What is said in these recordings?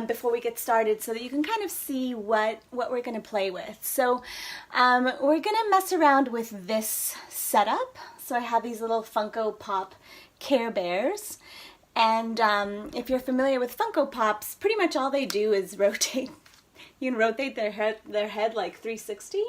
before we get started so that you can kind of see what we're going to play with. So we're going to mess around with this setup. So I have these little Funko Pop Care Bears. And if you're familiar with Funko Pops, pretty much all they do is rotate. You can rotate their head like 360.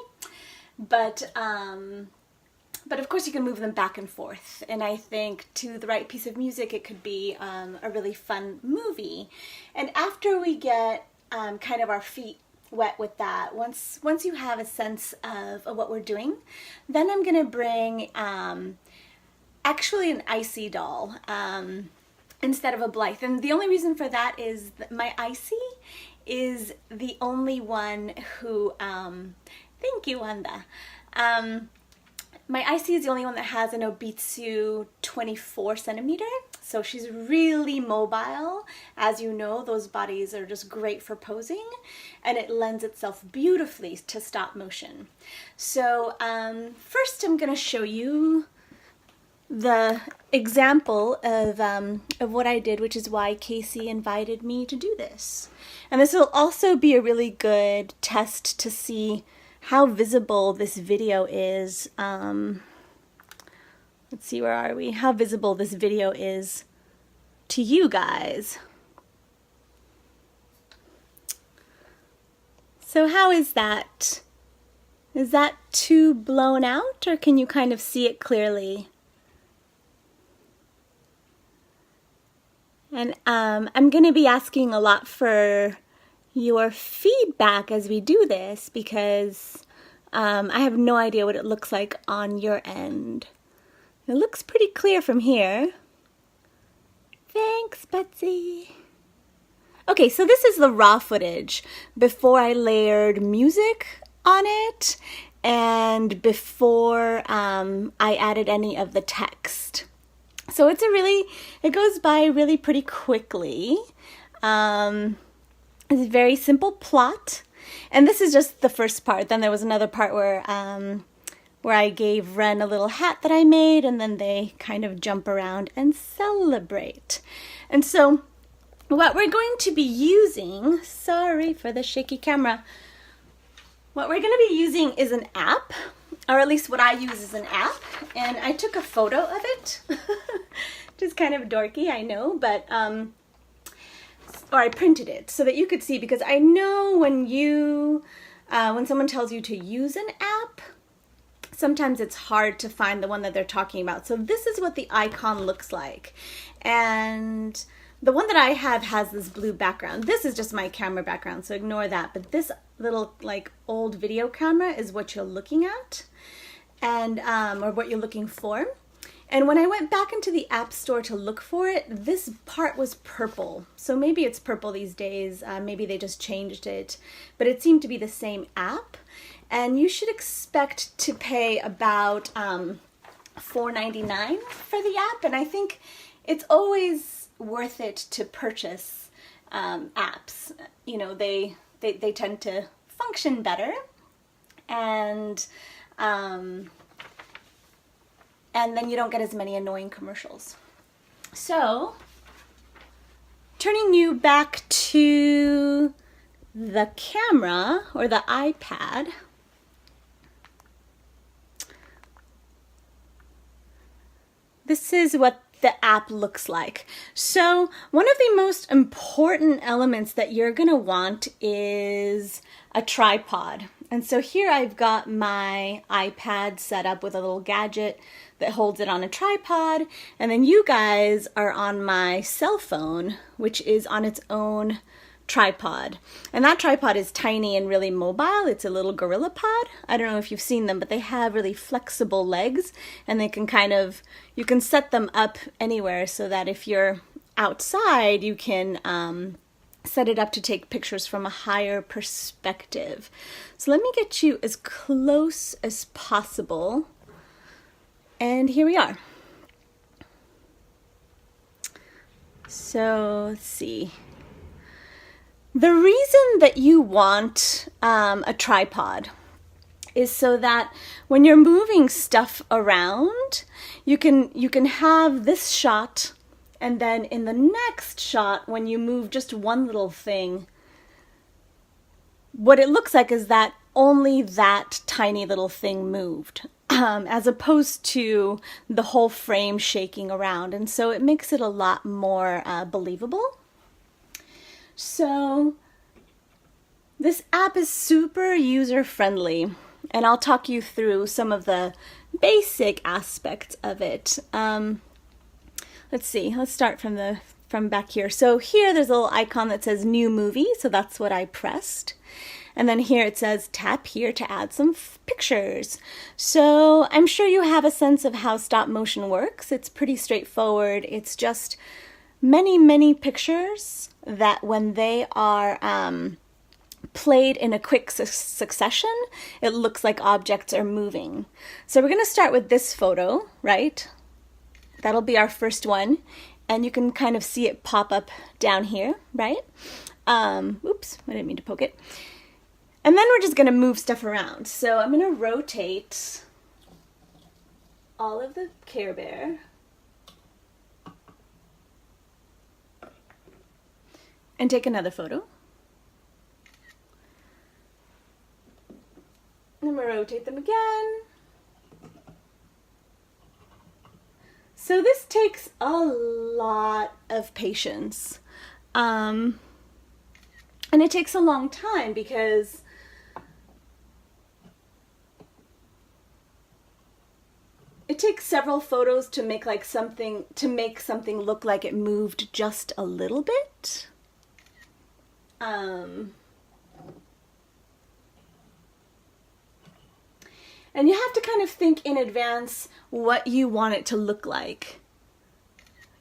But of course you can move them back and forth, and I think to the right piece of music it could be a really fun movie. And after we get kind of our feet wet with that, once you have a sense of what we're doing, then I'm gonna bring actually an icy doll instead of a Blythe. And the only reason for that is that my icy is the only one who thank you, Wanda. My icy is the only one that has an Obitsu 24 centimeter, so she's really mobile. As you know, those bodies are just great for posing, and it lends itself beautifully to stop motion. So first I'm going to show you the example of what I did, which is why Casey invited me to do this. And this will also be a really good test to see how visible this video is. Let's see, where are we? How visible this video is to you guys. So how is that? Is that too blown out, or can you kind of see it clearly? And I'm going to be asking a lot for your feedback as we do this, because I have no idea what it looks like on your end. It looks pretty clear from here. Thanks, Betsy. Okay, so this is the raw footage before I layered music on it and before I added any of the text. So it goes by really pretty quickly. It's a very simple plot, and this is just the first part. Then there was another part where I gave Ren a little hat that I made, and then they kind of jump around and celebrate. And so what we're going to be using, sorry for the shaky camera, what we're going to be using is an app, or at least what I use is an app, and I took a photo of it, which is kind of dorky, I know, but or I printed it so that you could see, because I know when someone tells you to use an app, sometimes it's hard to find the one that they're talking about. So this is what the icon looks like. And the one that I have has this blue background. This is just my camera background, so ignore that. But this little like old video camera is what you're looking at, and or what you're looking for. And when I went back into the App Store to look for it, this part was purple. So maybe it's purple these days. Maybe they just changed it. But it seemed to be the same app. And you should expect to pay about $4.99 for the app. And I think it's always worth it to purchase apps. You know, they tend to function better. And then you don't get as many annoying commercials. So, turning you back to the camera or the iPad, this is what the app looks like. So, one of the most important elements that you're going to want is a tripod. And so here I've got my iPad set up with a little gadget that holds it on a tripod, and then you guys are on my cell phone, which is on its own tripod. And that tripod is tiny and really mobile. It's a little gorilla pod. I don't know if you've seen them, but they have really flexible legs, and they can you can set them up anywhere so that if you're outside, you can set it up to take pictures from a higher perspective. So let me get you as close as possible. And here we are. So let's see. The reason that you want a tripod is so that when you're moving stuff around, you can have this shot And then in the next shot, when you move just one little thing, what it looks like is that only that tiny little thing moved, as opposed to the whole frame shaking around. And so it makes it a lot more believable. So this app is super user-friendly, and I'll talk you through some of the basic aspects of it. Let's see, let's start from back here. So here there's a little icon that says new movie, so that's what I pressed. And then here it says tap here to add some pictures. So I'm sure you have a sense of how stop motion works. It's pretty straightforward. It's just many, many pictures that when they are played in a quick succession, it looks like objects are moving. So we're going to start with this photo, right? That'll be our first one. And you can kind of see it pop up down here, right? Oops, I didn't mean to poke it. And then we're just going to move stuff around. So I'm going to rotate all of the Care Bear. And take another photo. And I'm going to rotate them again. So this takes a lot of patience. And it takes a long time because it takes several photos to make something look like it moved just a little bit. And you have to kind of think in advance what you want it to look like.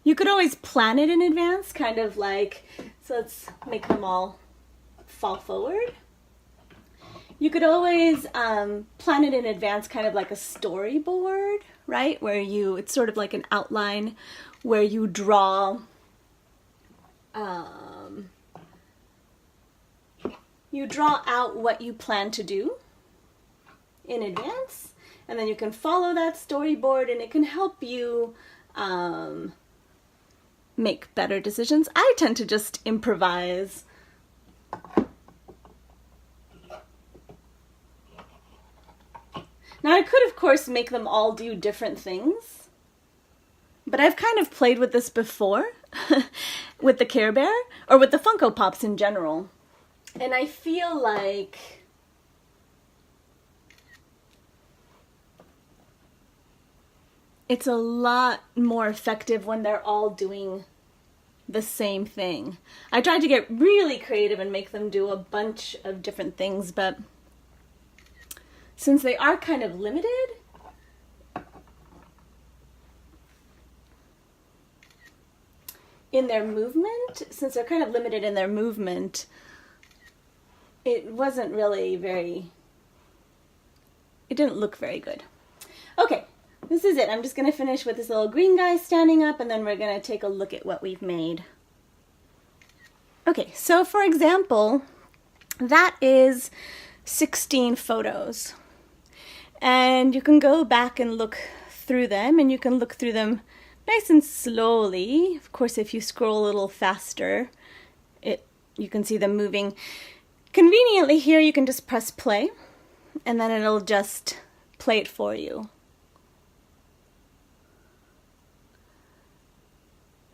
You could always plan it in advance, kind of like, so let's make them all fall forward. You could always plan it in advance, kind of like a storyboard, right? Where it's sort of like an outline where you draw out what you plan to do in advance, and then you can follow that storyboard, and it can help you make better decisions. I tend to just improvise. Now I could, of course, make them all do different things, but I've kind of played with this before with the Care Bear, or with the Funko Pops in general, and I feel like it's a lot more effective when they're all doing the same thing. I tried to get really creative and make them do a bunch of different things, but since they are kind of limited, in their movement, it wasn't really it didn't look very good. Okay. This is it. I'm just going to finish with this little green guy standing up, and then we're going to take a look at what we've made. Okay, so for example, that is 16 photos. And you can go back and look through them, and you can look through them nice and slowly. Of course, if you scroll a little faster, you can see them moving. Conveniently here, you can just press play, and then it'll just play it for you.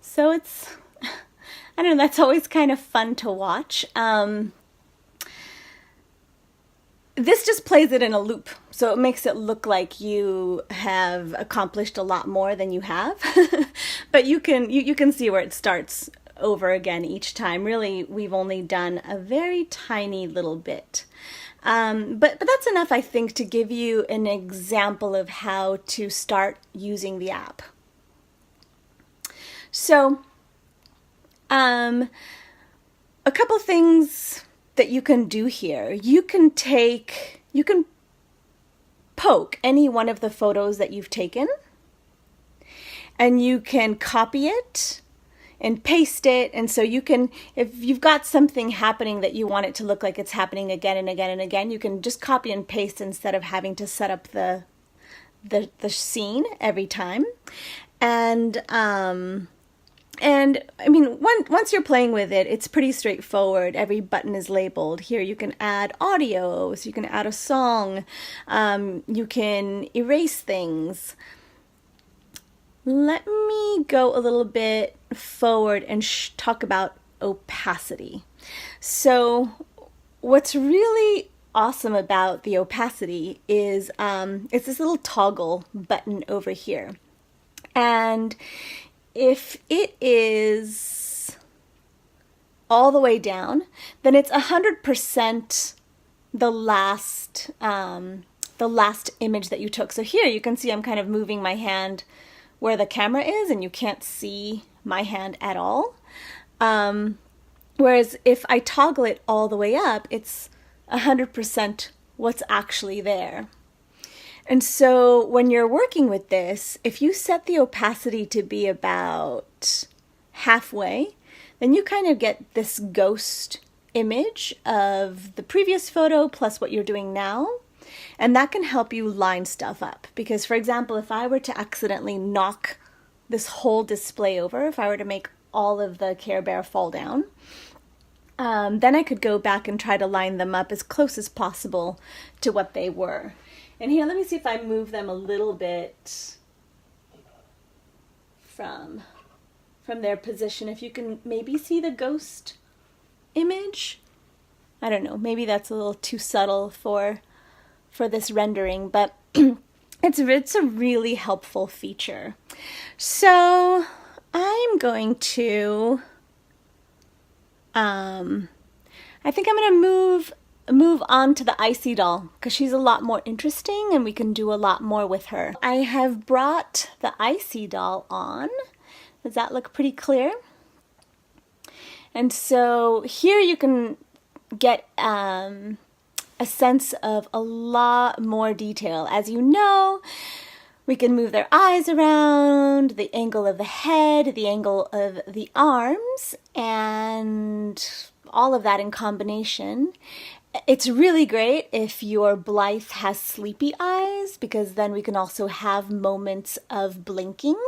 So it's, I don't know, that's always kind of fun to watch. This just plays it in a loop, so it makes it look like you have accomplished a lot more than you have. But you can see where it starts over again each time. Really, we've only done a very tiny little bit. But that's enough, I think, to give you an example of how to start using the app. So, a couple things that you can do here. You can poke any one of the photos that you've taken, and you can copy it and paste it. And so you can, if you've got something happening that you want it to look like it's happening again and again and again, you can just copy and paste instead of having to set up the scene every time. And And I mean, once you're playing with it, it's pretty straightforward. Every button is labeled. Here you can add audio, so you can add a song. You can erase things. Let me go a little bit forward and talk about opacity. So what's really awesome about the opacity is it's this little toggle button over here. And if it is all the way down, then it's 100% the last image that you took. So here you can see I'm kind of moving my hand where the camera is, and you can't see my hand at all. Whereas if I toggle it all the way up, it's 100% what's actually there. And so when you're working with this, if you set the opacity to be about halfway, then you kind of get this ghost image of the previous photo plus what you're doing now. And that can help you line stuff up. Because, for example, if I were to accidentally knock this whole display over, if I were to make all of the Care Bear fall down, then I could go back and try to line them up as close as possible to what they were. And here, let me see if I move them a little bit from their position. If you can maybe see the ghost image. I don't know, maybe that's a little too subtle for this rendering, but it's a really helpful feature. So I'm going to, I think I'm going to move on to the Icy doll because she's a lot more interesting and we can do a lot more with her. I have brought the Icy doll on. Does that look pretty clear? And so here you can get a sense of a lot more detail. As you know, we can move their eyes around, the angle of the head, the angle of the arms, and all of that in combination. It's really great if your Blythe has sleepy eyes, because then we can also have moments of blinking.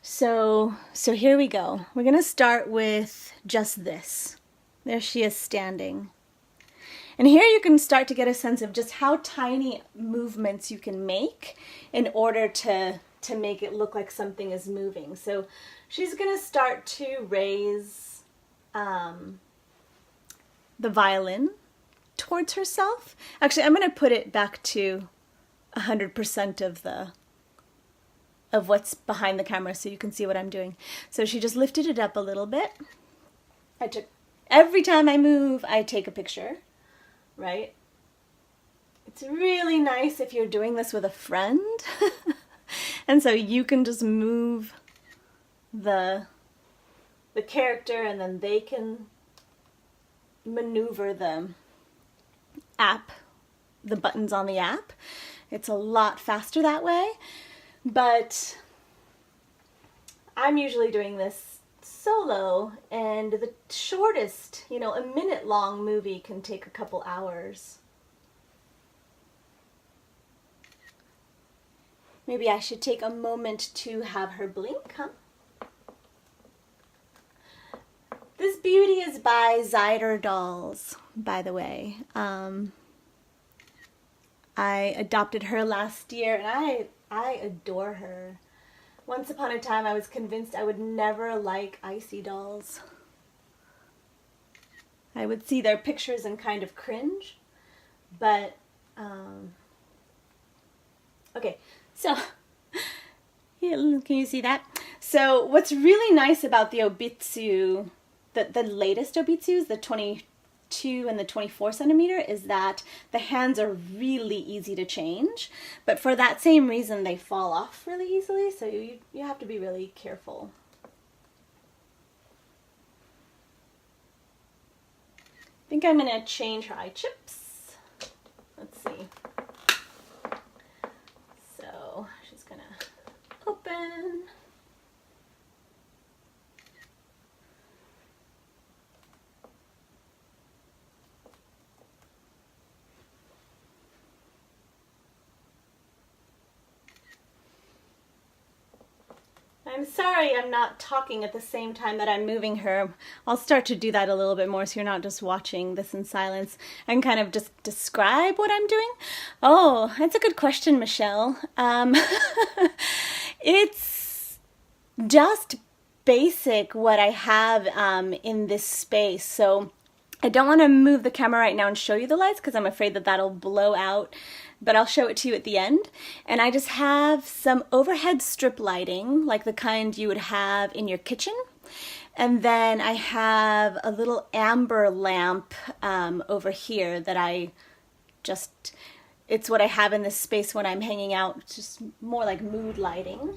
So here we go. We're going to start with just this. There she is standing. And here you can start to get a sense of just how tiny movements you can make in order to make it look like something is moving. So she's going to start to raise the violin towards herself. Actually, I'm going to put it back to 100% of what's behind the camera so you can see what I'm doing. So she just lifted it up a little bit. Every time I move, I take a picture. Right? It's really nice if you're doing this with a friend. And so you can just move the character and then they can maneuver the app, the buttons on the app. It's a lot faster that way. But I'm usually doing this solo, and the shortest, a minute-long movie can take a couple hours. Maybe I should take a moment to have her blink, huh? This beauty is by Zyder Dolls, by the way. I adopted her last year, and I adore her. Once upon a time, I was convinced I would never like Icy dolls. I would see their pictures and kind of cringe, but, okay, so, can you see that? So, what's really nice about the Obitsu, the latest Obitsus, the 22 and the 24 centimeter, is that the hands are really easy to change, but for that same reason they fall off really easily, so you have to be really careful. I think I'm going to change her eye chips. Let's see. So she's going to open. I'm sorry I'm not talking at the same time that I'm moving her. I'll start to do that a little bit more so you're not just watching this in silence. I can kind of just describe what I'm doing. Oh, that's a good question, Michelle. It's just basic what I have in this space. So I don't want to move the camera right now and show you the lights because I'm afraid that that'll blow out, but I'll show it to you at the end. And I just have some overhead strip lighting, like the kind you would have in your kitchen. And then I have a little amber lamp over here that it's what I have in this space when I'm hanging out, just more like mood lighting.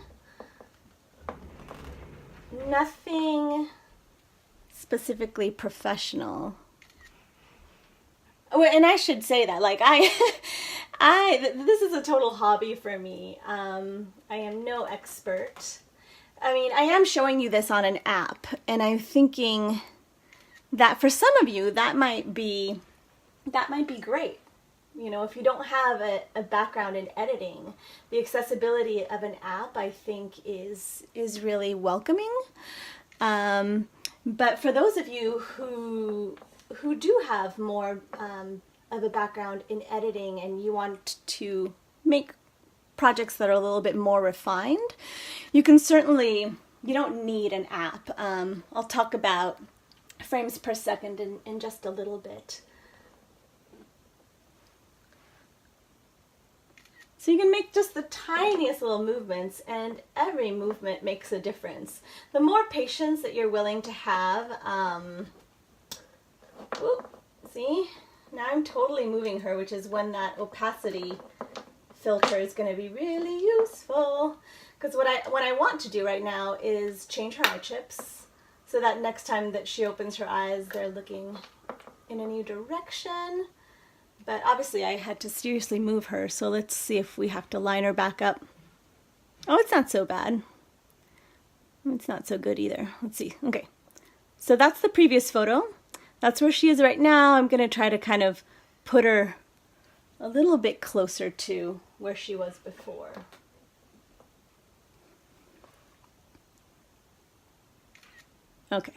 Nothing specifically professional. Oh, and I should say that, like, this is a total hobby for me. I am no expert. I mean, I am showing you this on an app, and I'm thinking that for some of you, that might be great. You know, if you don't have a background in editing, the accessibility of an app, I think, is really welcoming. But for those of you who do have more of a background in editing and you want to make projects that are a little bit more refined, you don't need an app. I'll talk about frames per second in just a little bit. So you can make just the tiniest little movements, and every movement makes a difference. The more patience that you're willing to have, see? Now I'm totally moving her, which is when that opacity filter is going to be really useful. Because what I want to do right now is change her eye chips so that next time that she opens her eyes, they're looking in a new direction. But obviously I had to seriously move her, so let's see if we have to line her back up. Oh, it's not so bad. It's not so good either. Let's see. Okay, so that's the previous photo. That's where she is right now. I'm going to try to kind of put her a little bit closer to where she was before. Okay,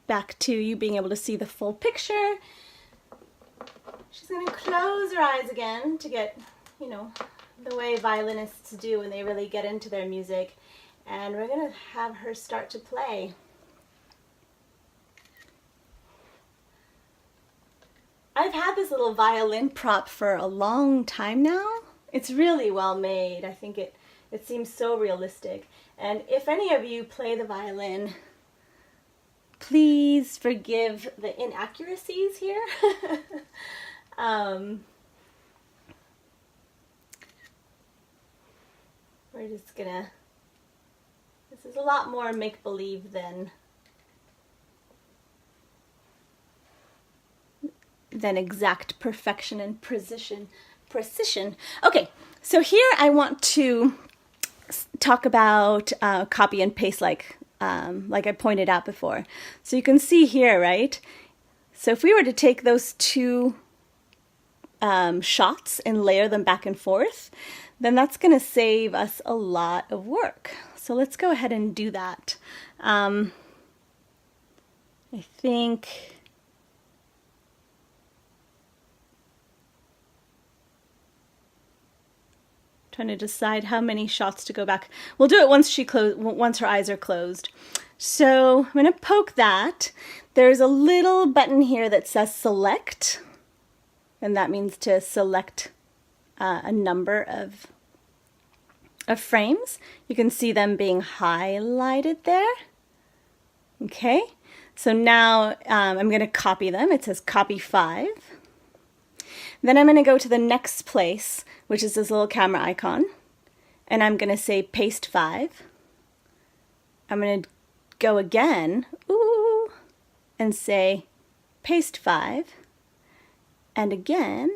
back to you being able to see the full picture. She's going to close her eyes again to get, you know, the way violinists do when they really get into their music. And we're going to have her start to play. I've had this little violin prop for a long time now. It's really well made. I think it seems so realistic. And if any of you play the violin, please forgive the inaccuracies here. We're just gonna, this is a lot more make-believe than exact perfection and precision. Okay, so here I want to talk about copy and paste like I pointed out before. So you can see here, right? So if we were to take those two shots and layer them back and forth, then that's going to save us a lot of work. So let's go ahead and do that. I think trying to decide how many shots to go back. We'll do it once her eyes are closed. So I'm going to poke that. There's a little button here that says select, and that means to select a number of frames. You can see them being highlighted there. Okay, so now I'm going to copy them. It says copy 5. Then I'm going to go to the next place, which is this little camera icon, and I'm going to say paste 5. I'm going to go again, and say paste 5, and again,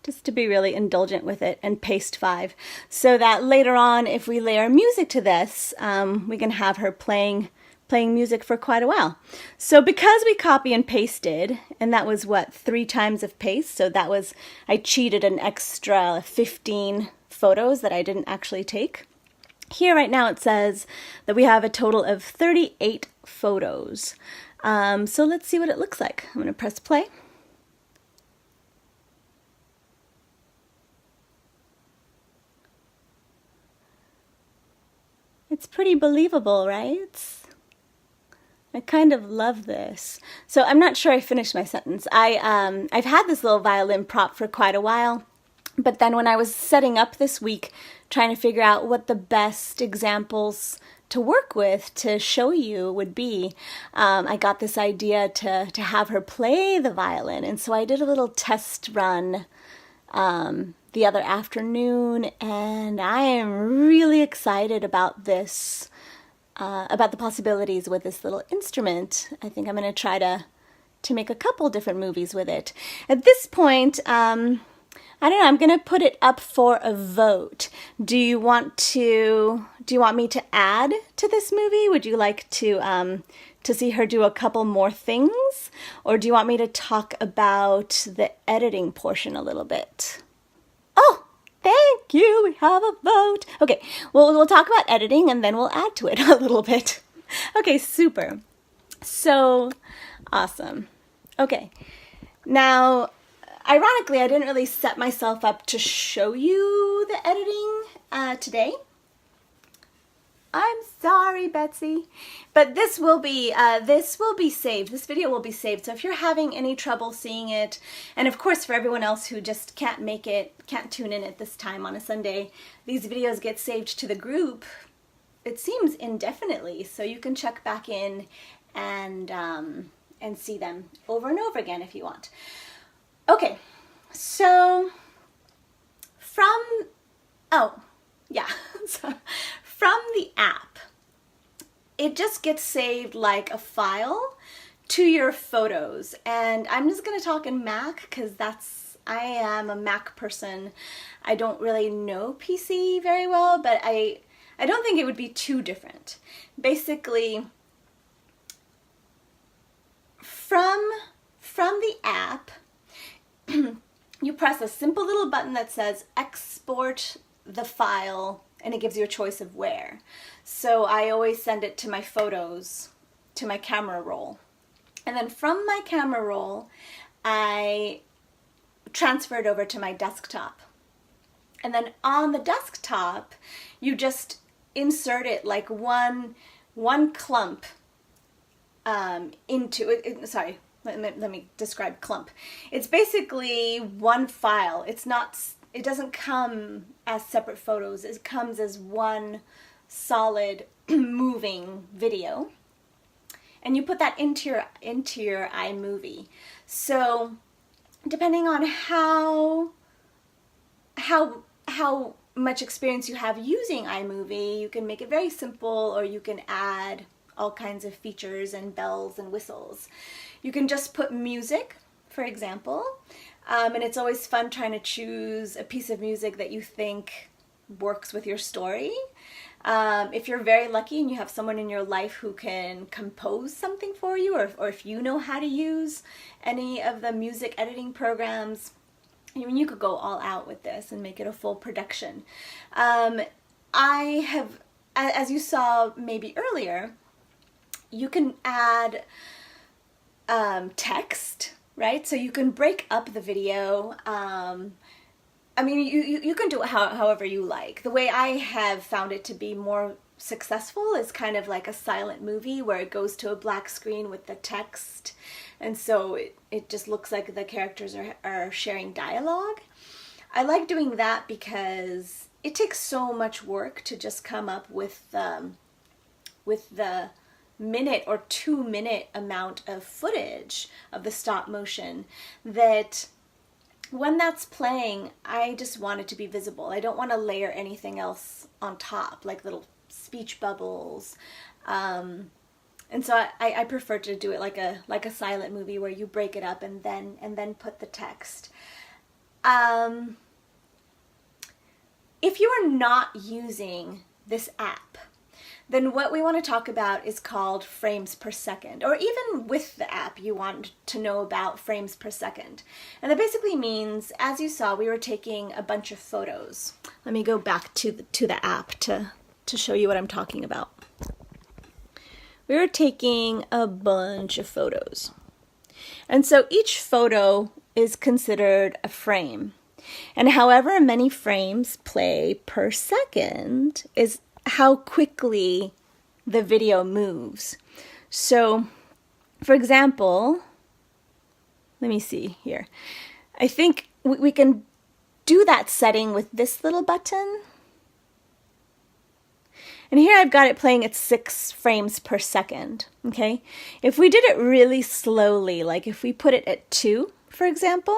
just to be really indulgent with it, and paste 5, so that later on, if we layer music to this, we can have her playing music for quite a while. So because we copy and pasted, and that was what, 3 times of paste, so that was, I cheated an extra 15 photos that I didn't actually take. here right now it says that we have a total of 38 photos. So let's see what it looks like. I'm going to press play. It's pretty believable, right? I kind of love this. So I'm not sure I finished my sentence. I've had this little violin prop for quite a while, but then when I was setting up this week, trying to figure out what the best examples to work with to show you would be, I got this idea to have her play the violin, and so I did a little test run the other afternoon, and I am really excited about this, about the possibilities with this little instrument. I think I'm going to try to make a couple different movies with it. At this point, I don't know, I'm going to put it up for a vote. Do you want me to add to this movie? Would you like to see her do a couple more things? Or do you want me to talk about the editing portion a little bit? Oh, thank you. We have a vote. Okay, well, we'll talk about editing and then we'll add to it a little bit. Okay, super. So awesome. Okay, now, ironically, I didn't really set myself up to show you the editing today. I'm sorry, Betsy, but this will be saved. This video will be saved. So if you're having any trouble seeing it, and of course for everyone else who just can't tune in at this time on a Sunday, these videos get saved to the group, it seems indefinitely. So you can check back in and see them over and over again if you want. Okay, so from the app, it just gets saved like a file to your photos, and I'm just going to talk in Mac because I am a Mac person. I don't really know PC very well, but I don't think it would be too different. Basically, from the app, you press a simple little button that says export the file, and it gives you a choice of where. So I always send it to my photos, to my camera roll. And then from my camera roll, I transfer it over to my desktop. And then on the desktop, you just insert it like one clump into it. Sorry. Let me describe clump. It's basically one file. It doesn't come as separate photos. It comes as one solid moving video. And you put that into your iMovie. So depending on how much experience you have using iMovie, you can make it very simple, or you can add all kinds of features and bells and whistles. You can just put music, for example, and it's always fun trying to choose a piece of music that you think works with your story. If you're very lucky and you have someone in your life who can compose something for you, or if you know how to use any of the music editing programs, I mean, you could go all out with this and make it a full production. I have, as you saw maybe earlier, you can add text, right? So you can break up the video. I mean, you can do it however you like. The way I have found it to be more successful is kind of like a silent movie where it goes to a black screen with the text, and so it just looks like the characters are sharing dialogue. I like doing that because it takes so much work to just come up with the minute or 2 minute amount of footage of the stop motion, that when that's playing, I just want it to be visible. I don't want to layer anything else on top, like little speech bubbles. And so I prefer to do it like a silent movie where you break it up and then put the text. If you are not using this app, then what we want to talk about is called frames per second, or even with the app you want to know about frames per second. And that basically means, as you saw, we were taking a bunch of photos. Let me go back to the app to to show you what I'm talking about. We were taking a bunch of photos. And so each photo is considered a frame. And however many frames play per second is how quickly the video moves. So, for example, let me see here. I think we can do that setting with this little button. And here I've got it playing at 6 frames per second, okay? If we did it really slowly, like if we put it at 2, for example,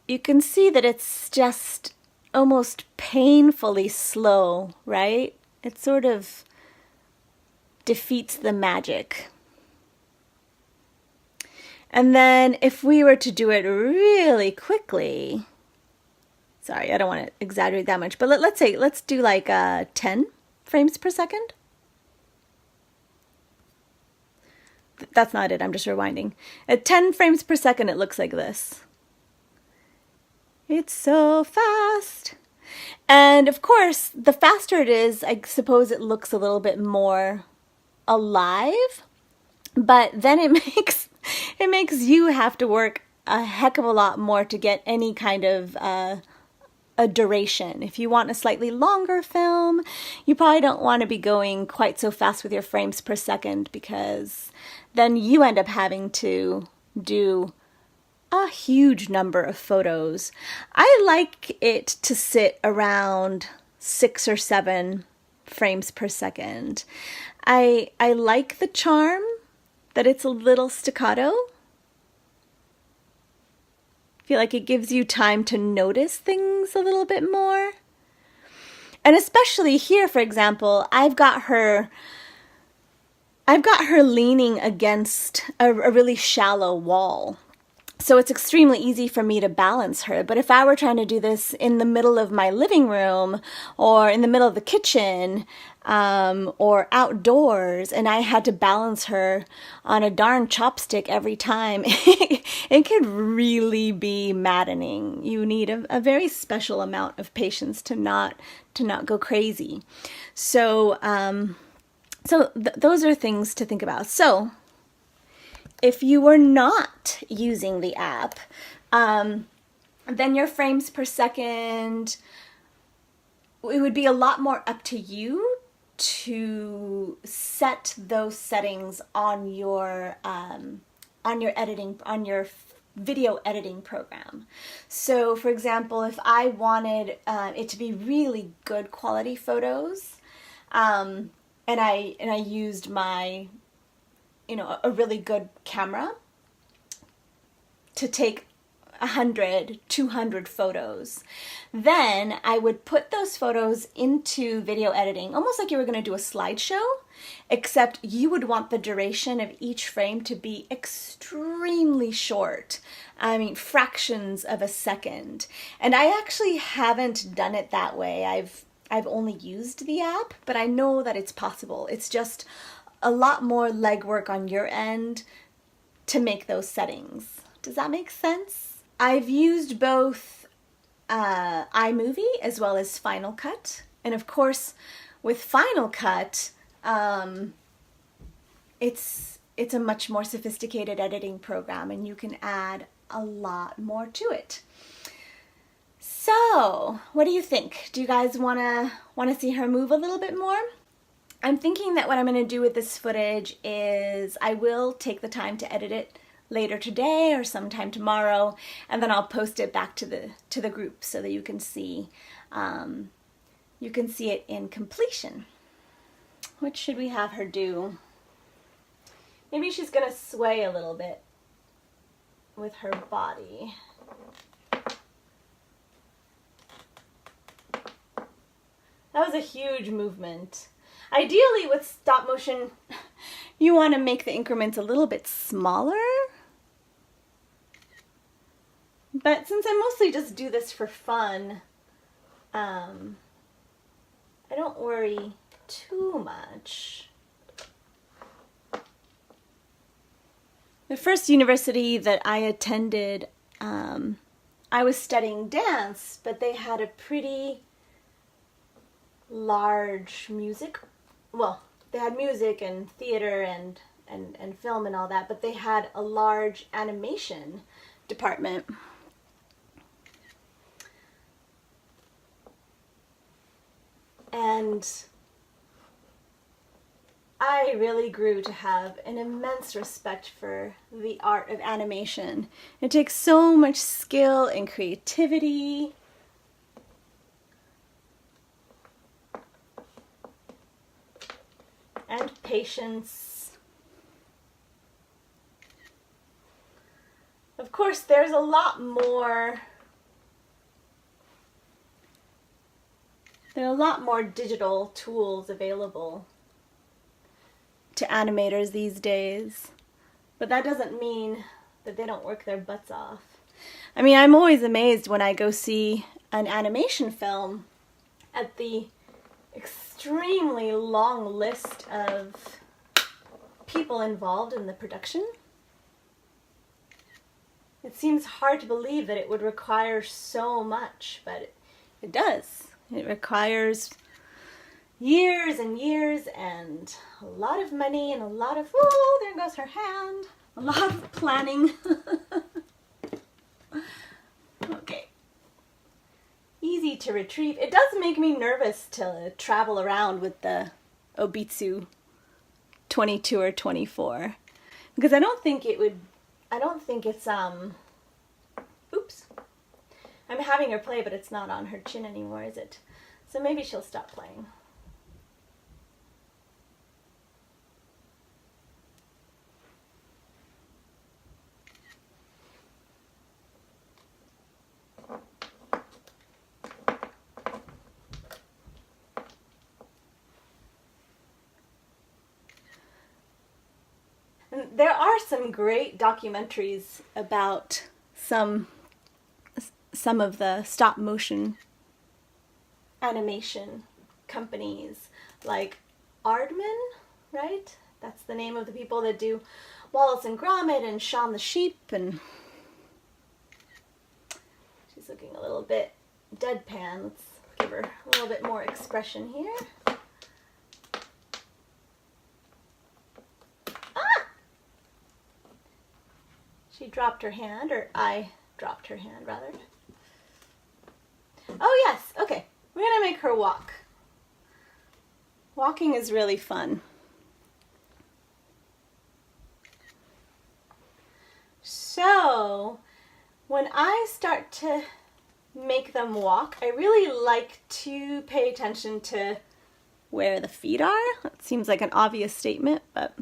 you can see that it's just almost painfully slow, right? It sort of defeats the magic. And then if we were to do it really quickly, sorry, I don't want to exaggerate that much, but let's do like 10 frames per second. That's not it, I'm just rewinding. At 10 frames per second, it looks like this. It's so fast. And of course, the faster it is, I suppose it looks a little bit more alive, but then it makes you have to work a heck of a lot more to get any kind of a duration. If you want a slightly longer film, you probably don't want to be going quite so fast with your frames per second, because then you end up having to do a huge number of photos. I like it to sit around 6 or 7 frames per second. I like the charm that it's a little staccato. I feel like it gives you time to notice things a little bit more. And especially here, for example, I've got her leaning against a really shallow wall. So it's extremely easy for me to balance her. But if I were trying to do this in the middle of my living room or in the middle of the kitchen or outdoors, and I had to balance her on a darn chopstick every time, it could really be maddening. You need a very special amount of patience to not go crazy. So, those are things to think about. So, if you were not using the app, then your frames per second, it would be a lot more up to you to set those settings on your video editing program. So, for example, if I wanted it to be really good quality photos, and I used my a really good camera to take 100, 200 photos. Then I would put those photos into video editing, almost like you were going to do a slideshow, except you would want the duration of each frame to be extremely short. I mean, fractions of a second. And I actually haven't done it that way. I've only used the app, but I know that it's possible. It's just a lot more legwork on your end to make those settings. Does that make sense? I've used both iMovie as well as Final Cut. And of course, with Final Cut, it's a much more sophisticated editing program, and you can add a lot more to it. So, what do you think? Do you guys wanna see her move a little bit more? I'm thinking that what I'm going to do with this footage is I will take the time to edit it later today or sometime tomorrow, and then I'll post it back to the group so that you can see it in completion. What should we have her do? Maybe she's going to sway a little bit with her body. That was a huge movement. Ideally, with stop motion, you want to make the increments a little bit smaller. But since I mostly just do this for fun, I don't worry too much. The first university that I attended, I was studying dance, but they had a pretty large music, well, they had music and theater and film and all that, but they had a large animation department. And I really grew to have an immense respect for the art of animation. It takes so much skill and creativity. And patience. Of course, there's a lot more. There are a lot more digital tools available to animators these days, but that doesn't mean that they don't work their butts off. I mean, I'm always amazed when I go see an animation film at the extremely long list of people involved in the production. It seems hard to believe that it would require so much, but it does. It requires years and years and a lot of money and a lot of, oh, there goes her hand, a lot of planning. Okay. Easy to retrieve. It does make me nervous to travel around with the Obitsu 22 or 24 because I don't think it's, oops. I'm having her play, but it's not on her chin anymore, is it? So maybe she'll stop playing. And there are some great documentaries about some of the stop motion animation companies, like Aardman, right? That's the name of the people that do Wallace and Gromit and Shaun the Sheep, and she's looking a little bit deadpan. Let's give her a little bit more expression here. Ah! She dropped her hand, or I dropped her hand rather. Oh yes, okay. We're gonna make her walk. Walking is really fun. So, when I start to make them walk, I really like to pay attention to where the feet are. It seems like an obvious statement, but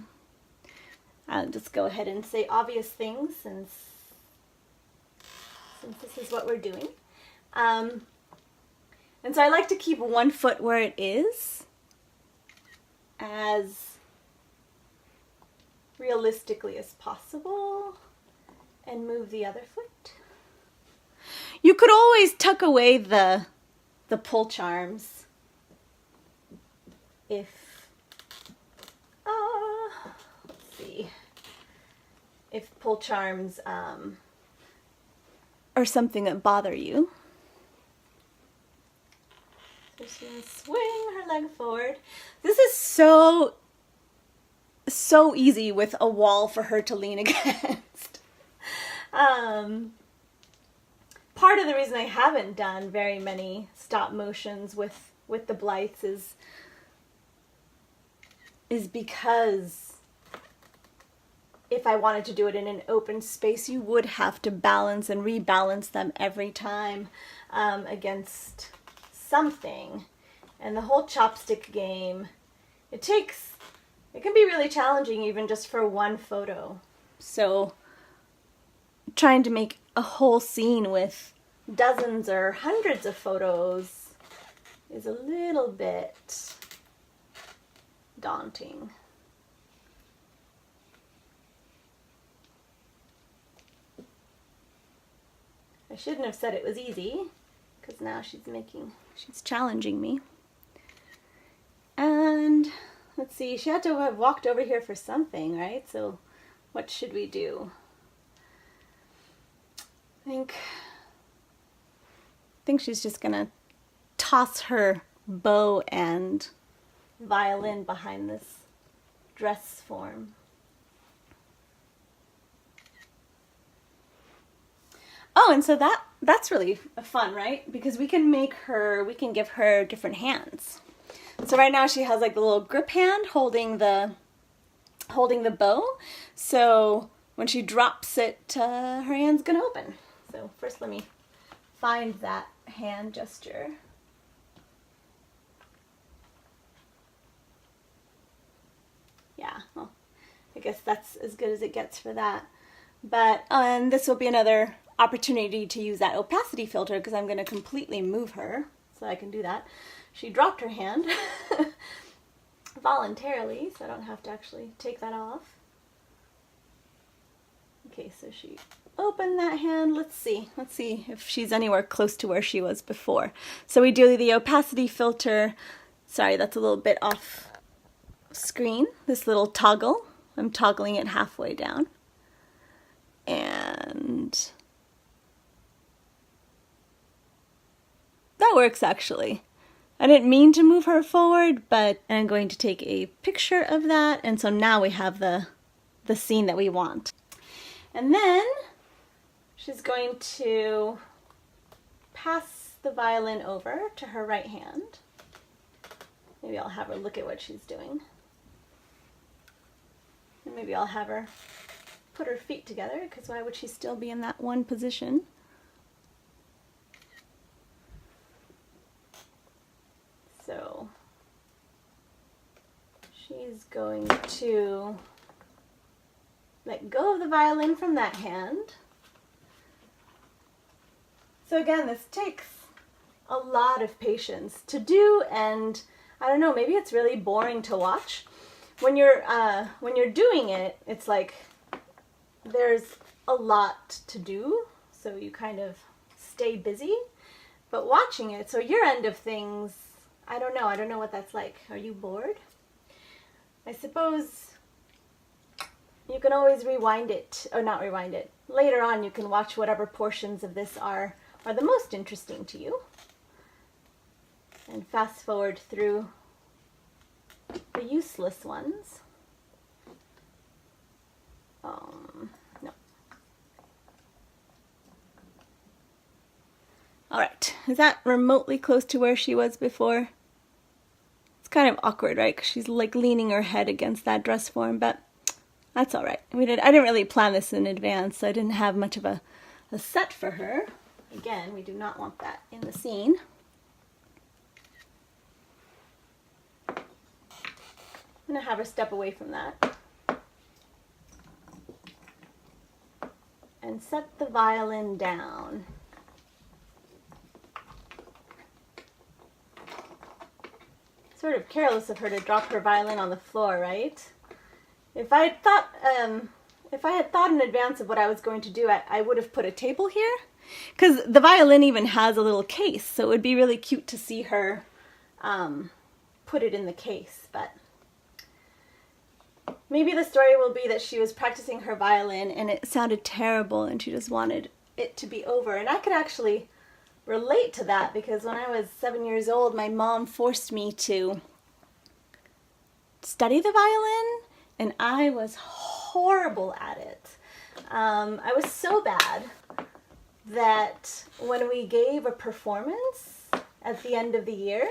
I'll just go ahead and say obvious things since this is what we're doing. And so I like to keep one foot where it is as realistically as possible and move the other foot. You could always tuck away the pull charms if, let's see, if pull charms are something that bother you. So she's going to swing her leg forward. This is so easy with a wall for her to lean against. Part of the reason I haven't done very many stop motions with the Blythes is because if I wanted to do it in an open space, you would have to balance and rebalance them every time against something. And the whole chopstick game, it can be really challenging even just for one photo. So trying to make a whole scene with dozens or hundreds of photos is a little bit daunting. I shouldn't have said it was easy, because now she's challenging me. And let's see, she had to have walked over here for something, right? So what should we do? I think think she's just gonna toss her bow and violin behind this dress form. Oh, and so that's really fun, right? Because we can give her different hands. So right now she has like the little grip hand holding the bow. So when she drops it, her hand's gonna open. So first let me find that hand gesture. Yeah, well, I guess that's as good as it gets for that. But this will be another opportunity to use that opacity filter because I'm going to completely move her, so I can do that. She dropped her hand voluntarily, so I don't have to actually take that off. Okay, so she opened that hand. Let's see if she's anywhere close to where she was before. So we do the opacity filter. Sorry, that's a little bit off screen. This little toggle, I'm toggling it halfway down. And that works actually. I didn't mean to move her forward, but I'm going to take a picture of that, and so now we have the scene that we want. And then she's going to pass the violin over to her right hand. Maybe I'll have her look at what she's doing. And maybe I'll have her put her feet together, because why would she still be in that one position? So she's going to let go of the violin from that hand. So again, this takes a lot of patience to do, and I don't know, maybe it's really boring to watch. When you're doing it, it's like there's a lot to do, so you kind of stay busy. But watching it, so your end of things, I don't know what that's like. Are you bored? I suppose you can always rewind it, or not rewind it. Later on you can watch whatever portions of this are the most interesting to you. And fast forward through the useless ones. No. Alright, is that remotely close to where she was before? It's kind of awkward, right? Because she's like leaning her head against that dress form, but that's alright. I didn't really plan this in advance, so I didn't have much of a set for her. Again, we do not want that in the scene. I'm going to have her step away from that and set the violin down. Sort of careless of her to drop her violin on the floor, right? If I had thought in advance of what I was going to do, I would have put a table here, because the violin even has a little case, so it would be really cute to see her put it in the case. But maybe the story will be that she was practicing her violin and it sounded terrible and she just wanted it to be over. And I could actually relate to that, because when I was 7 years old, my mom forced me to study the violin, and I was horrible at it. I was so bad that when we gave a performance at the end of the year,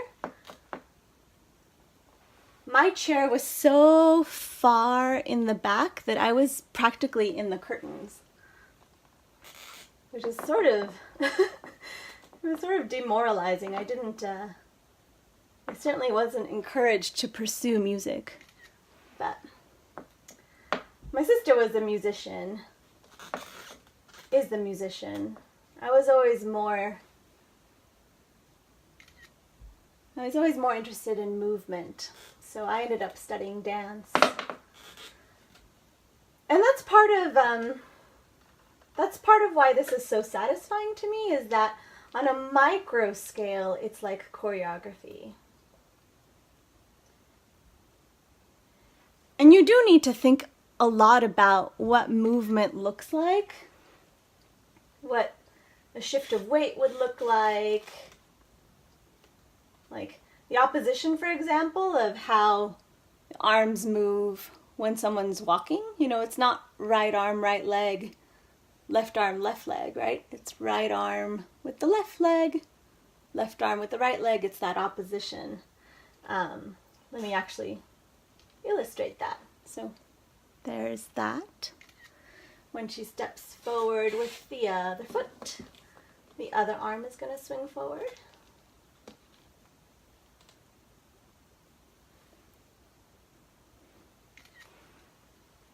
my chair was so far in the back that I was practically in the curtains, which is sort of it was sort of demoralizing. I certainly wasn't encouraged to pursue music. But my sister was a musician, is the musician. I was always more interested in movement, so I ended up studying dance. And that's part of why this is so satisfying to me, is that on a micro scale, it's like choreography. And you do need to think a lot about what movement looks like, what a shift of weight would look like the opposition, for example, of how arms move when someone's walking. You know, it's not right arm, right leg, left arm, left leg, right? It's right arm with the left leg, left arm with the right leg. It's that opposition. Let me actually illustrate that. So there's that. When she steps forward with the other foot, the other arm is going to swing forward.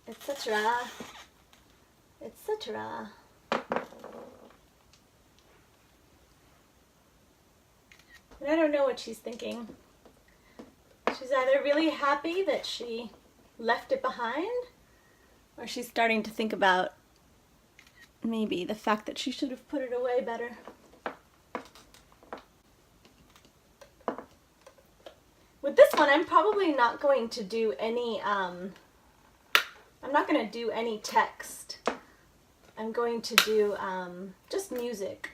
Etc. Etc. And I don't know what she's thinking. She's either really happy that she left it behind, or she's starting to think about maybe the fact that she should have put it away better. With this one, I'm probably not going to do any, I'm not going to do any text. I'm going to do just music.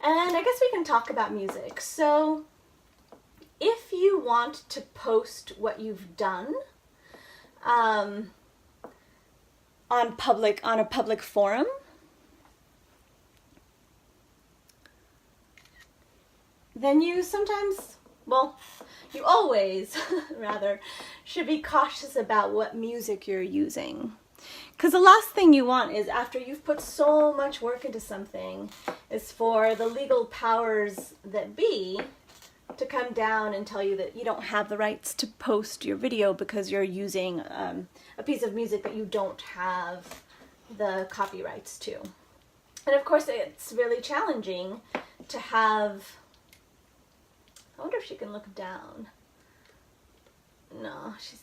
And I guess we can talk about music. So if you want to post what you've done on a public forum, then you sometimes, well, you always rather should be cautious about what music you're using. Because the last thing you want is, after you've put so much work into something, is for the legal powers that be to come down and tell you that you don't have the rights to post your video because you're using a piece of music that you don't have the copyrights to. And of course it's really challenging to have, I wonder if she can look down. No, she's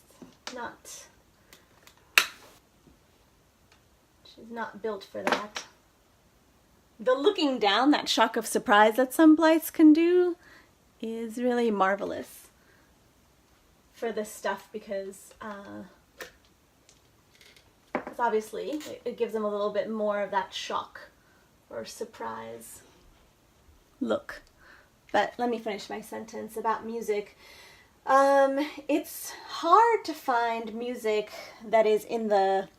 not built for that. The looking down, that shock of surprise that some Blythes can do, is really marvelous for this stuff, because obviously it gives them a little bit more of that shock or surprise look. But let me finish my sentence about music. It's hard to find music that is in the,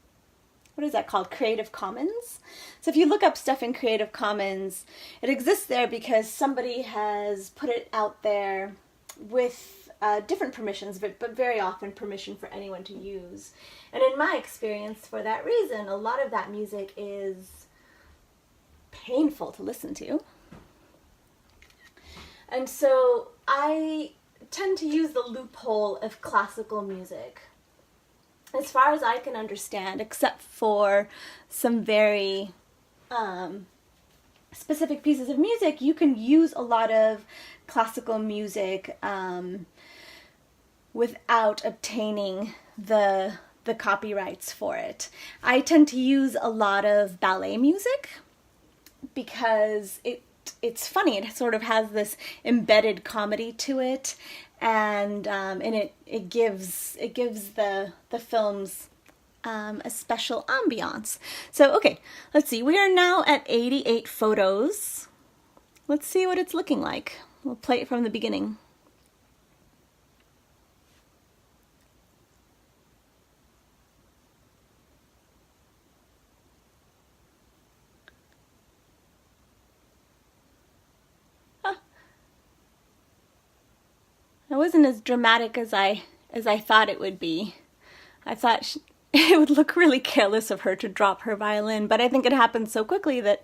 what is that called? Creative Commons. So if you look up stuff in Creative Commons, it exists there because somebody has put it out there with different permissions, but very often permission for anyone to use. And in my experience, for that reason, a lot of that music is painful to listen to. And so I tend to use the loophole of classical music. As far as I can understand, except for some very specific pieces of music, you can use a lot of classical music without obtaining the copyrights for it. I tend to use a lot of ballet music because it's funny. It sort of has this embedded comedy to it, and it gives the films a special ambiance. So okay, let's see. We are now at 88 photos. Let's see what it's looking like. We'll play it from the beginning. It wasn't as dramatic as I thought it would be. I thought it would look really careless of her to drop her violin, but I think it happened so quickly that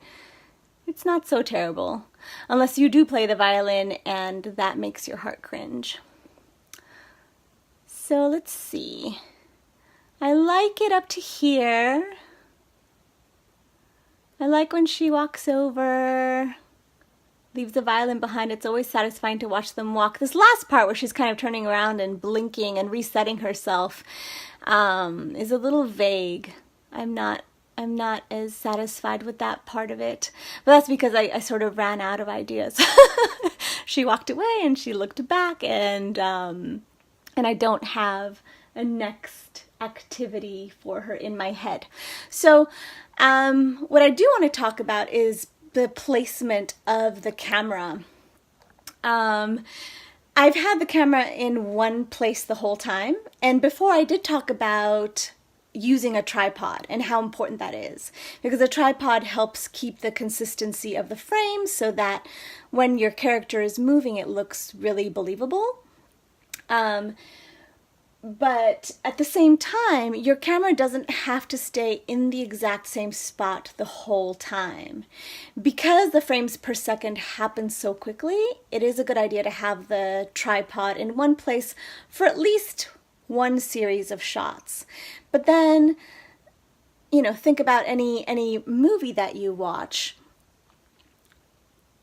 it's not so terrible, unless you do play the violin and that makes your heart cringe. So let's see. I like it up to here. I like when she walks over, leaves the violin behind. It's always satisfying to watch them walk. This last part where she's kind of turning around and blinking and resetting herself is a little vague. I'm not as satisfied with that part of it. But that's because I sort of ran out of ideas. She walked away and she looked back, and I don't have a next activity for her in my head. So what I do want to talk about is the placement of the camera. I've had the camera in one place the whole time, and before I did talk about using a tripod and how important that is, because a tripod helps keep the consistency of the frame so that when your character is moving it looks really believable. But at the same time, your camera doesn't have to stay in the exact same spot the whole time. Because the frames per second happen so quickly, it is a good idea to have the tripod in one place for at least one series of shots. But then, you know, think about any movie that you watch.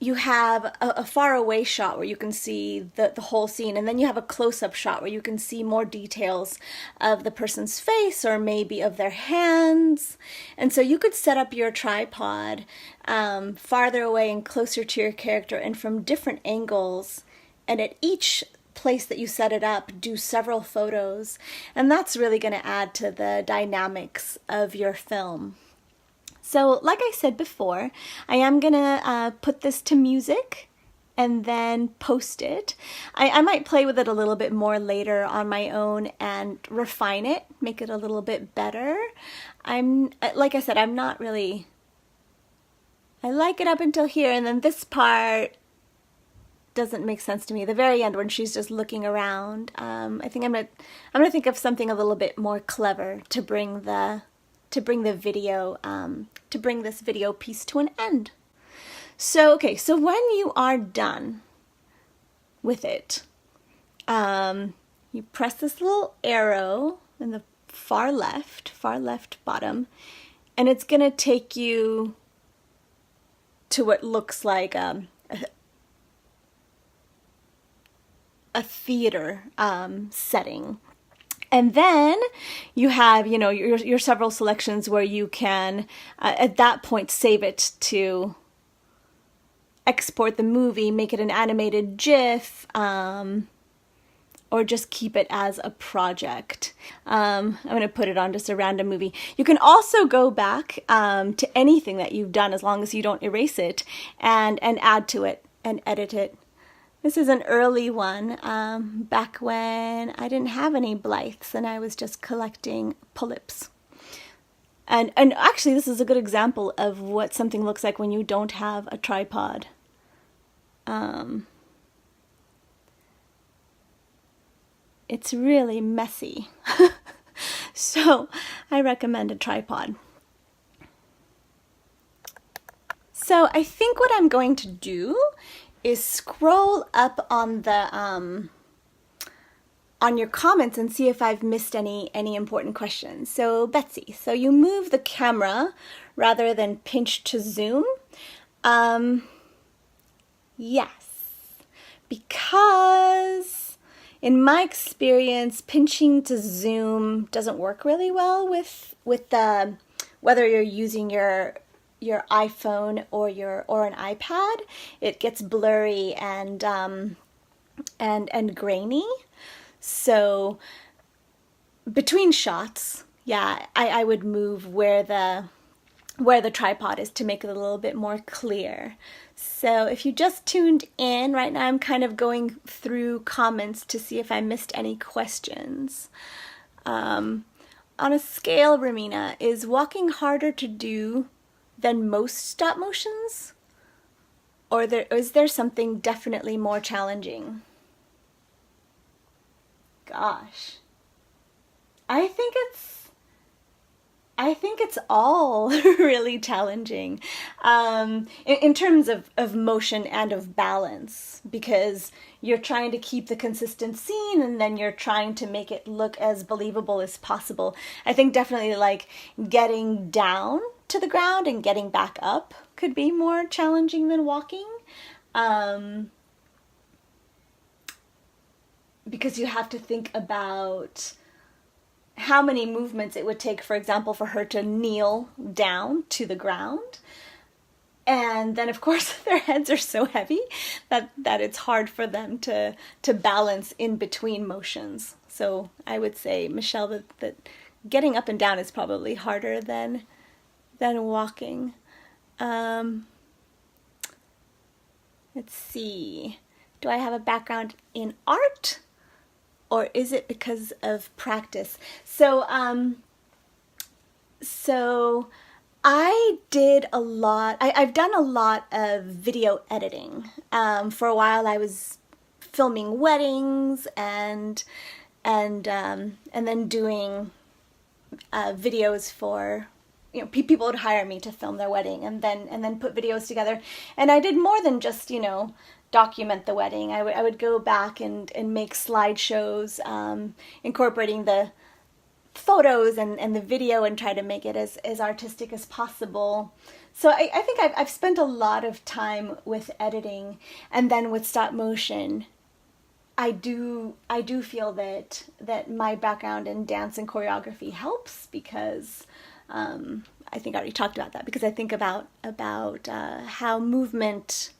You have a far away shot where you can see the whole scene, and then you have a close-up shot where you can see more details of the person's face or maybe of their hands. And so you could set up your tripod farther away and closer to your character and from different angles, and at each place that you set it up, do several photos, and that's really going to add to the dynamics of your film. So like I said before, I am gonna put this to music and then post it. I might play with it a little bit more later on my own and refine it, make it a little bit better. Like I said, I'm not really, I like it up until here, and then this part doesn't make sense to me. The very end when she's just looking around, I think I'm gonna think of something a little bit more clever to bring video, to bring this video piece to an end. So, okay, so when you are done with it, you press this little arrow in the far left bottom, and it's gonna take you to what looks like a theater setting. And then you have, you know, your several selections where you can, at that point, save it to export the movie, make it an animated GIF, or just keep it as a project. I'm going to put it on just a random movie. You can also go back to anything that you've done, as long as you don't erase it, and add to it and edit it. This is an early one, back when I didn't have any Blythes and I was just collecting polyps. And actually this is a good example of what something looks like when you don't have a tripod. It's really messy. So I recommend a tripod. So I think what I'm going to do is scroll up on the on your comments and see if I've missed any important questions. So Betsy, so you move the camera rather than pinch to zoom. Yes, because in my experience, pinching to zoom doesn't work really well with the whether you're using your iPhone or an iPad. It gets blurry and grainy. So between shots, yeah, I would move where the tripod is to make it a little bit more clear. So if you just tuned in, right now I'm kind of going through comments to see if I missed any questions. On a scale, Ramina, is walking harder to do than most stop motions? Or is there something definitely more challenging? Gosh. I think it's all really challenging in terms of motion and of balance, because you're trying to keep the consistent scene and then you're trying to make it look as believable as possible. I think definitely like getting down to the ground and getting back up could be more challenging than walking, because you have to think about how many movements it would take, for example, for her to kneel down to the ground. And then, of course, their heads are so heavy that it's hard for them to balance in between motions. So I would say, Michelle, that getting up and down is probably harder than walking. Let's see. Do I have a background in art, or is it because of practice? So I did a lot. I've done a lot of video editing. For a while, I was filming weddings and then doing videos for, you know, people would hire me to film their wedding and then put videos together. And I did more than just, you know, document the wedding. I would go back and make slideshows, incorporating the photos and the video and try to make it as artistic as possible. So I think I've spent a lot of time with editing, and then with stop motion. I do feel that my background in dance and choreography helps, because I think I already talked about that, because I think about how movement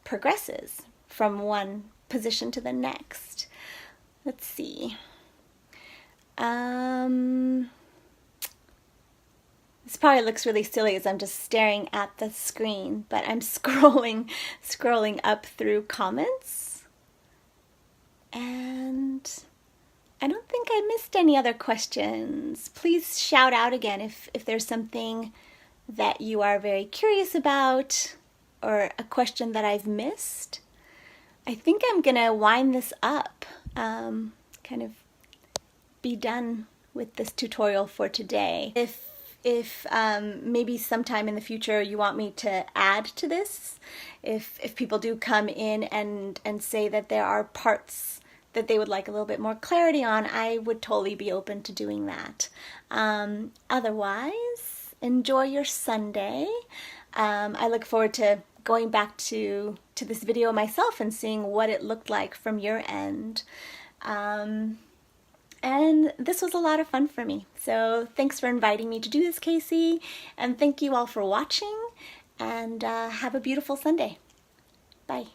progresses from one position to the next. Let's see. This probably looks really silly as I'm just staring at the screen, but I'm scrolling up through comments, and I don't think I missed any other questions. Please shout out again if there's something that you are very curious about, or a question that I've missed. I think I'm gonna wind this up, kind of be done with this tutorial for today. If maybe sometime in the future you want me to add to this, if people do come in and say that there are parts that they would like a little bit more clarity on, I would totally be open to doing that. Otherwise, enjoy your Sunday. I look forward to going back to this video myself and seeing what it looked like from your end. And this was a lot of fun for me. So thanks for inviting me to do this, Casey. And thank you all for watching. And have a beautiful Sunday. Bye.